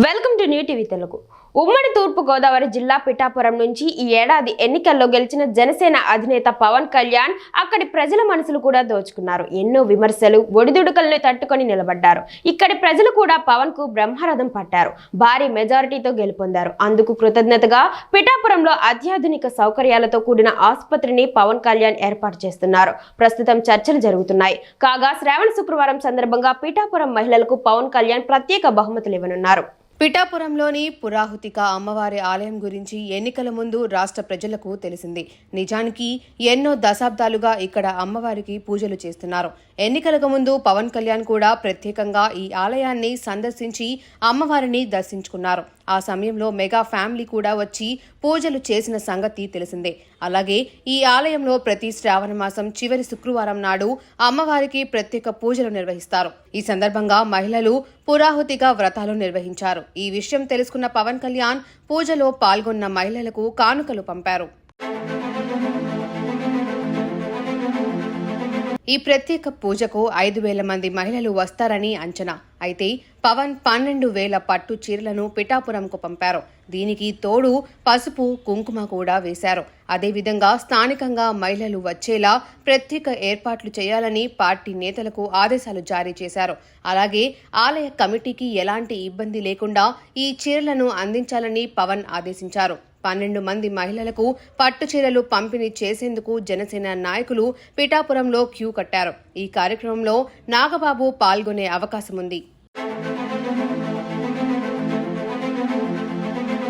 Welcome to new TV Telugu. ఉమ్మడి తూర్పు గోదావరి జిల్లా పిఠాపురం నుంచి ఈ ఏడాది ఎన్నికల్లో గెలిచిన జనసేన అధినేత పవన్ కళ్యాణ్ అక్కడి ప్రజల మనసులు కూడా దోచుకున్నారు. ఎన్నో విమర్శలు, ఒడిదుడుకలను తట్టుకొని నిలబడ్డారు. ఇక్కడి ప్రజలు కూడా పవన్ కు బ్రహ్మరథం పట్టారు. భారీ మెజారిటీతో గెలుపొందారు. అందుకు కృతజ్ఞతగా పిఠాపురంలో అత్యాధునిక సౌకర్యాలతో కూడిన ఆసుపత్రిని పవన్ కళ్యాణ్ ఏర్పాటు చేస్తున్నారు. ప్రస్తుతం చర్చలు జరుగుతున్నాయి. కాగా శ్రావణ శుక్రవారం సందర్భంగా పిఠాపురం మహిళలకు పవన్ కళ్యాణ్ ప్రత్యేక బహుమతులు ఇవ్వనున్నారు. పిఠాపురంలోని పురాహుతిక అమ్మవారి ఆలయం గురించి ఎన్నికల ముందు రాష్ట్ర ప్రజలకు తెలిసింది. నిజానికి ఎన్నో దశాబ్దాలుగా ఇక్కడ అమ్మవారికి పూజలు చేస్తున్నారు. ఎన్నికలకు ముందు పవన్ కళ్యాణ్ కూడా ప్రత్యేకంగా ఈ ఆలయాన్ని సందర్శించి అమ్మవారిని దర్శించుకున్నారు. ఆ సమయంలో మెగా ఫ్యామిలీ కూడా వచ్చి పూజలు చేసిన సంగతి తెలిసిందే. అలాగే ఈ ఆలయంలో ప్రతి శ్రావణ మాసం చివరి శుక్రవారం నాడు అమ్మవారికి ప్రత్యేక పూజలు నిర్వహిస్తారు. ఈ సందర్భంగా మహిళలు పురాహుతిగా వ్రతాలు నిర్వహించారు. ఈ విషయం తెలుసుకున్న పవన్ కళ్యాణ్ పూజలో పాల్గొన్న మహిళలకు కానుకలు పంపారు. ఈ ప్రత్యేక పూజకు 5,000 మంది మహిళలు వస్తారని అంచనా. అయితే పవన్ 12,000 పట్టు చీరలను పిఠాపురంకు పంపారు. దీనికి తోడు పసుపు, కుంకుమ కూడా వేశారు. అదేవిధంగా స్థానికంగా మహిళలు వచ్చేలా ప్రత్యేక ఏర్పాట్లు చేయాలని పార్టీ నేతలకు ఆదేశాలు జారీ చేశారు. అలాగే ఆలయ కమిటీకి ఎలాంటి ఇబ్బంది లేకుండా ఈ చీరలను అందించాలని పవన్ ఆదేశించారు. 12 మంది మహిళలకు పట్టు చీరలు పంపిణీ చేసేందుకు జనసేన నాయకులు పిఠాపురంలో క్యూ కట్టారు. ఈ కార్యక్రమంలో నాగబాబు పాల్గొనే అవకాశం ఉంది.